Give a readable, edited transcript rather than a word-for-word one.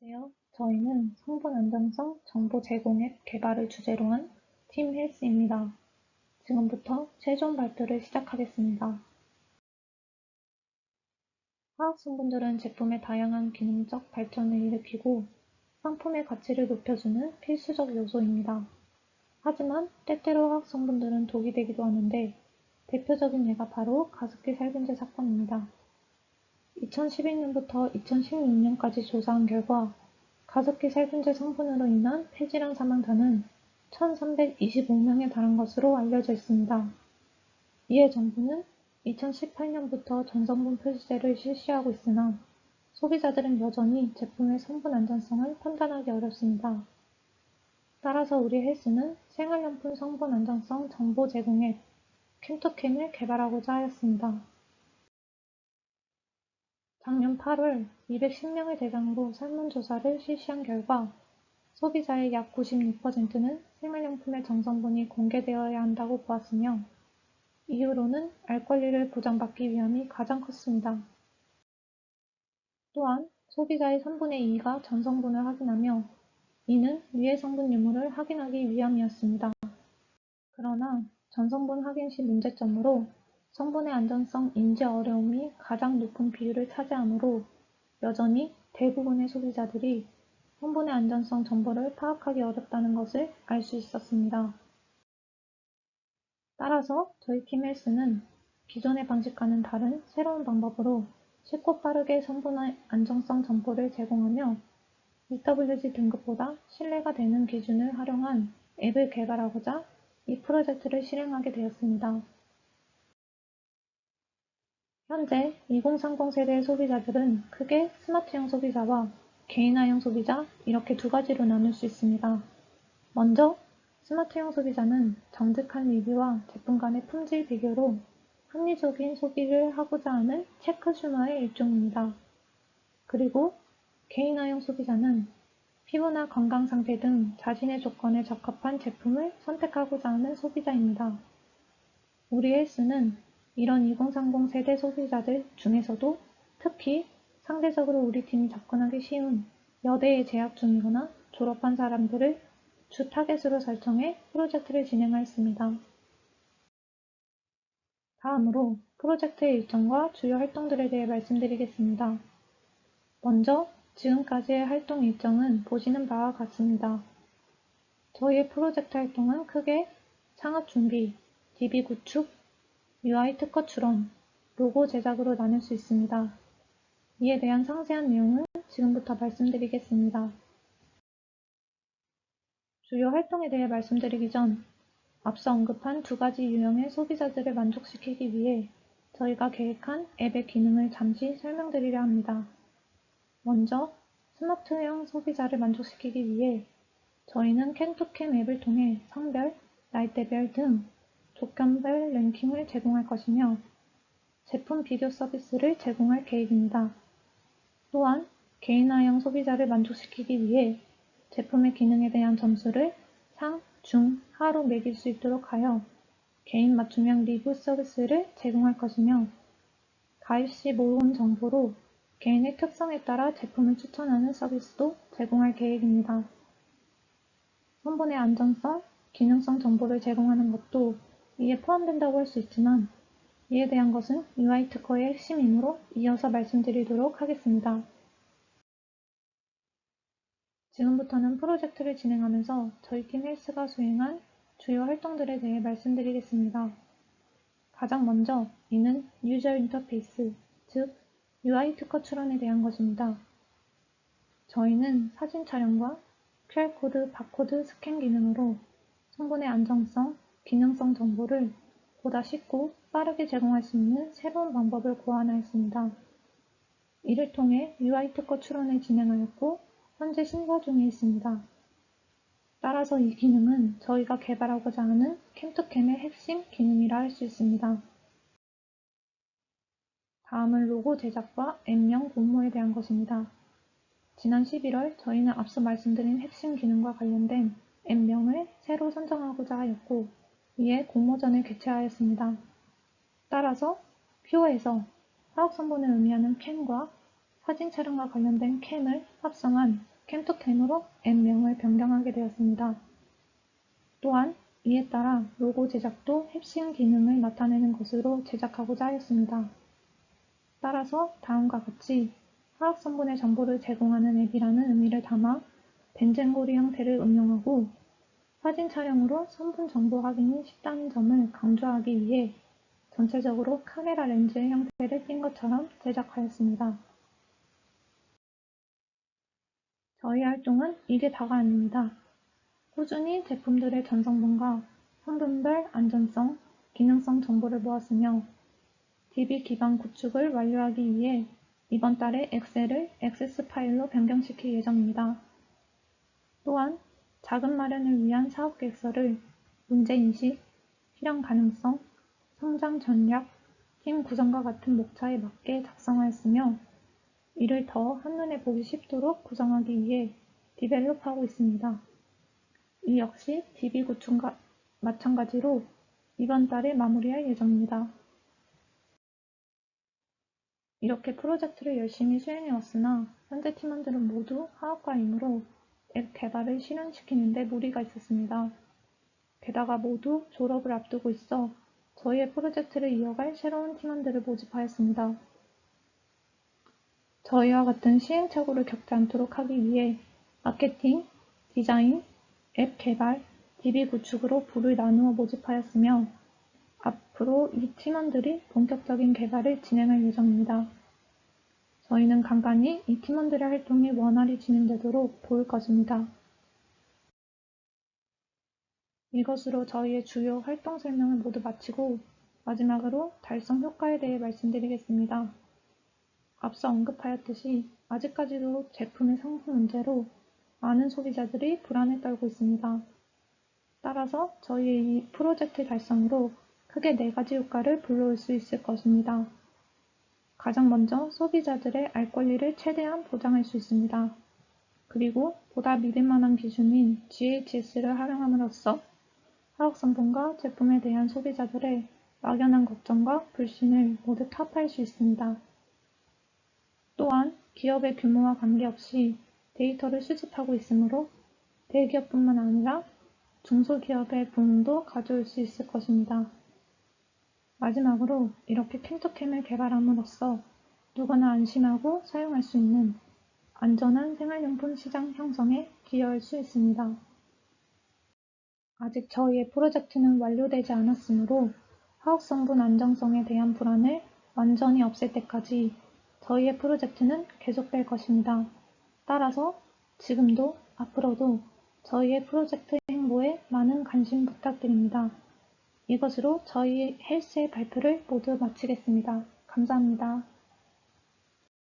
안녕하세요. 저희는 성분 안전성 정보 제공 앱 개발을 주제로 한 팀 헬스입니다. 지금부터 최종 발표를 시작하겠습니다. 화학 성분들은 제품의 다양한 기능적 발전을 일으키고 상품의 가치를 높여주는 필수적 요소입니다. 하지만 때때로 화학 성분들은 독이 되기도 하는데 대표적인 예가 바로 가습기 살균제 사건입니다. 2011년부터 2016년까지 조사한 결과 가습기 살균제 성분으로 인한 폐질환 사망자는 1,325명에 달한 것으로 알려져 있습니다. 이에 정부는 2018년부터 전성분 표시제를 실시하고 있으나 소비자들은 여전히 제품의 성분 안전성을 판단하기 어렵습니다. 따라서 우리 헬스는 생활용품 성분 안전성 정보 제공 앱 캠토캠을 개발하고자 하였습니다. 작년 8월 210명을 대상으로 설문조사를 실시한 결과 소비자의 약 96%는 생활용품의 정성분이 공개되어야 한다고 보았으며 이유로는 알 권리를 보장받기 위함이 가장 컸습니다. 또한 소비자의 3분의 2가 전성분을 확인하며 이는 위해 성분 유무를 확인하기 위함이었습니다. 그러나 전성분 확인 시 문제점으로 성분의 안전성 인지 어려움이 가장 높은 비율을 차지하므로 여전히 대부분의 소비자들이 성분의 안전성 정보를 파악하기 어렵다는 것을 알 수 있었습니다. 따라서 저희 팀 헬스는 기존의 방식과는 다른 새로운 방법으로 쉽고 빠르게 성분의 안정성 정보를 제공하며 EWG 등급보다 신뢰가 되는 기준을 활용한 앱을 개발하고자 이 프로젝트를 실행하게 되었습니다. 현재 2030 세대의 소비자들은 크게 스마트형 소비자와 개인화형 소비자 이렇게 두 가지로 나눌 수 있습니다. 먼저 스마트형 소비자는 정직한 리뷰와 제품 간의 품질 비교로 합리적인 소비를 하고자 하는 체크슈머의 일종입니다. 그리고 개인화형 소비자는 피부나 건강 상태 등 자신의 조건에 적합한 제품을 선택하고자 하는 소비자입니다. 우리 헬스는 이런 2030 세대 소비자들 중에서도 특히 상대적으로 우리 팀이 접근하기 쉬운 여대에 재학 중이거나 졸업한 사람들을 주 타겟으로 설정해 프로젝트를 진행하였습니다. 다음으로 프로젝트의 일정과 주요 활동들에 대해 말씀드리겠습니다. 먼저 지금까지의 활동 일정은 보시는 바와 같습니다. 저희의 프로젝트 활동은 크게 창업 준비, DB 구축, UI 특허 출원, 로고 제작으로 나눌 수 있습니다. 이에 대한 상세한 내용은 지금부터 말씀드리겠습니다. 주요 활동에 대해 말씀드리기 전 앞서 언급한 두 가지 유형의 소비자들을 만족시키기 위해 저희가 계획한 앱의 기능을 잠시 설명드리려 합니다. 먼저 스마트형 소비자를 만족시키기 위해 저희는 캠토캠 앱을 통해 성별, 나이대별 등 조건별 랭킹을 제공할 것이며 제품 비교 서비스를 제공할 계획입니다. 또한 개인화형 소비자를 만족시키기 위해 제품의 기능에 대한 점수를 상, 중, 하로 매길 수 있도록 하여 개인 맞춤형 리뷰 서비스를 제공할 것이며 가입 시 모은 정보로 개인의 특성에 따라 제품을 추천하는 서비스도 제공할 계획입니다. 성분의 안전성, 기능성 정보를 제공하는 것도 이에 포함된다고 할 수 있지만 이에 대한 것은 UI 특허의 핵심이므로 이어서 말씀드리도록 하겠습니다. 지금부터는 프로젝트를 진행하면서 저희 팀 헬스가 수행한 주요 활동들에 대해 말씀드리겠습니다. 가장 먼저 이는 유저 인터페이스, 즉 UI 특허 출원에 대한 것입니다. 저희는 사진 촬영과 QR코드, 바코드 스캔 기능으로 성분의 안정성, 기능성 정보를 보다 쉽고 빠르게 제공할 수 있는 새로운 방법을 고안하였습니다. 이를 통해 UI 특허 출원을 진행하였고 현재 심사 중에 있습니다. 따라서 이 기능은 저희가 개발하고자 하는 캠토캠의 핵심 기능이라 할 수 있습니다. 다음은 로고 제작과 앱명 공모에 대한 것입니다. 지난 11월 저희는 앞서 말씀드린 핵심 기능과 관련된 앱명을 새로 선정하고자 하였고 이에 공모전을 개최하였습니다. 따라서 퓨어에서 화학성분을 의미하는 캠과 사진 촬영과 관련된 캠을 합성한 캠토캠으로 앱명을 변경하게 되었습니다. 또한 이에 따라 로고 제작도 핵심 기능을 나타내는 것으로 제작하고자 하였습니다. 따라서 다음과 같이 화학성분의 정보를 제공하는 앱이라는 의미를 담아 벤젠고리 형태를 응용하고 사진 촬영으로 성분 정보 확인이 쉽다는 점을 강조하기 위해 전체적으로 카메라 렌즈의 형태를 띈 것처럼 제작하였습니다. 저희 활동은 이게 다가 아닙니다. 꾸준히 제품들의 전성분과 성분별 안전성, 기능성 정보를 모았으며 DB 기반 구축을 완료하기 위해 이번 달에 엑셀을 액세스 파일로 변경시킬 예정입니다. 또한 자금 마련을 위한 사업 계획서를 문제인식, 실현 가능성, 성장 전략, 팀 구성과 같은 목차에 맞게 작성하였으며 이를 더 한눈에 보기 쉽도록 구성하기 위해 디벨롭하고 있습니다. 이 역시 DB 구축과 마찬가지로 이번 달에 마무리할 예정입니다. 이렇게 프로젝트를 열심히 수행해왔으나 현재 팀원들은 모두 하업과이므로 앱 개발을 실현시키는 데 무리가 있었습니다. 게다가 모두 졸업을 앞두고 있어 저희의 프로젝트를 이어갈 새로운 팀원들을 모집하였습니다. 저희와 같은 시행착오를 겪지 않도록 하기 위해 마케팅, 디자인, 앱 개발, DB 구축으로 부를 나누어 모집하였으며 앞으로 이 팀원들이 본격적인 개발을 진행할 예정입니다. 저희는 간간히 이 팀원들의 활동이 원활히 진행되도록 도울 것입니다. 이것으로 저희의 주요 활동 설명을 모두 마치고 마지막으로 달성 효과에 대해 말씀드리겠습니다. 앞서 언급하였듯이 아직까지도 제품의 상품 문제로 많은 소비자들이 불안에 떨고 있습니다. 따라서 저희의 이 프로젝트 달성으로 크게 4가지 효과를 불러올 수 있을 것입니다. 가장 먼저 소비자들의 알 권리를 최대한 보장할 수 있습니다. 그리고 보다 믿을만한 기준인 GHS를 활용함으로써 화학성분과 제품에 대한 소비자들의 막연한 걱정과 불신을 모두 타파할 수 있습니다. 또한 기업의 규모와 관계없이 데이터를 수집하고 있으므로 대기업뿐만 아니라 중소기업의 부흥도 가져올 수 있을 것입니다. 마지막으로 이렇게 캠토캠을 개발함으로써 누구나 안심하고 사용할 수 있는 안전한 생활용품 시장 형성에 기여할 수 있습니다. 아직 저희의 프로젝트는 완료되지 않았으므로 화학성분 안정성에 대한 불안을 완전히 없앨 때까지 저희의 프로젝트는 계속될 것입니다. 따라서 지금도 앞으로도 저희의 프로젝트 행보에 많은 관심 부탁드립니다. 이것으로 저희 헬스의 발표를 모두 마치겠습니다. 감사합니다.